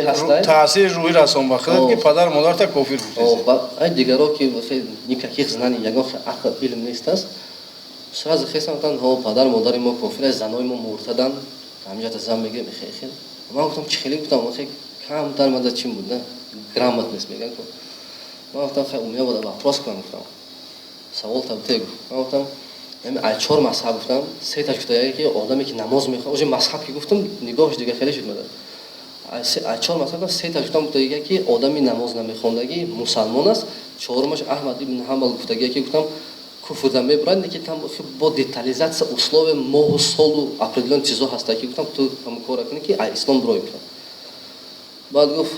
هستای تاثیر روی رسان بخورد که پدر مادر تا کافر بود. بعد ای دیگرها که خیلی نیکه زنانی یگان عقل علم نیست است. سراز خیلی مثلا ها پدر مادر ما کافر است، زنای ما مرتدن. همینجا زن میگه خیلی. من گفتم چه خیلی گفتم خیلی کم تر مدت چی بود نه گرامت نیست میگن که من گفتم خیلی امید بود افراز کنم گفتم سوال تبته گفت من گفتم این 4 مذهب گفتم 3 تا گفتم که آدمی که نماز میخواد اون مذهب که گفتم نگاهش دیگه خیلی شد مدد 4 مذهب 3 تا گفتم دیگه که آدمی نماز نمیخوندگی مسلمان است چهارمش احمد ابن حنبل گفتگی که گفتم کفر دم میبرند که там با детализация условия ماه و سال و определённые چیزا هست که گفتم تو هم کار کنی که اسلام درای کنه بعد گفت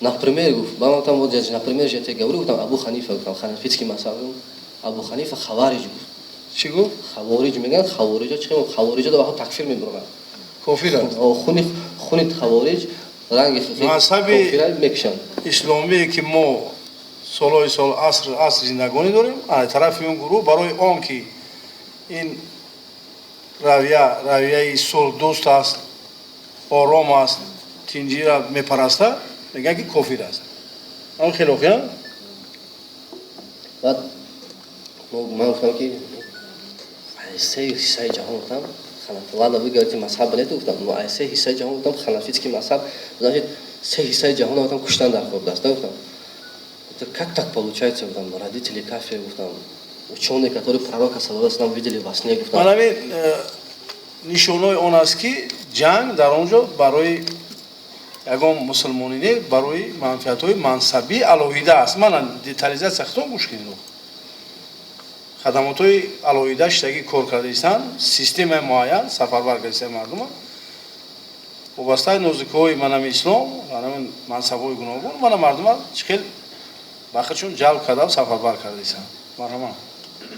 например گفت من گفتم вот например я тебе говорю گفتم ابو حنیفه گفتم حنفیский مذهب ابو حنیفه خوارج گفت چی گفت؟ خوارج میگن خوارجا چه خوارجا دو وقت تکفیر میبرن کافرند. خونی خوارج رنگ مذهب میکشن اسلامی که ما سالهای سال عصر زندگانی داریم از طرف اون گروه برای آن که این رویه صلح دوست است آرام است تنجی را میپرسته میگن که کافر است اون خلاف یا بعد من گفتم که سه حصه جهان گفتم والا بگردی مذهب بلد گفتم ما سه حصه جهان گفتم خلافیسکی مذهب значит سه حصه جهان گفتم کشتن در خواب دست گفتم как так получается гуфтам родители кафир гуфтам учёные которые пророка саллаллаху алейхи ва саллям видели во сне гуфтам манами нишонои он аст ки ҷанг дар он ҷо барои ягон мусулмонӣ не барои манфиатҳои мансабӣ алоҳида аст мана детализатсия хитон гӯш кардем хадамотҳои алоҳида штаги кор карда истанд системаи муайян сафарбар кардисаи мардума вобастаи нозикҳои манами ислом манами мансабҳои гуногун мана мардума хел бахрчун ҷалб карда сафарбар кардисанд марҳамат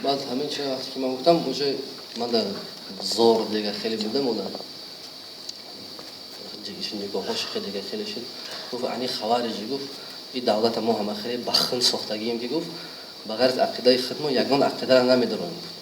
баъд ҳамин чӣ вақте ки ман гуфтам оҷа ман дар зор дига хеле будам ода нигоҳош дига хеле шуд гуфт ани хавариҷи гуфт и давлата мо ҳама хеле бахын сохтагием ки гуфт ба ғарз ақидаи худмо ягон ақидаро намедорем гуфт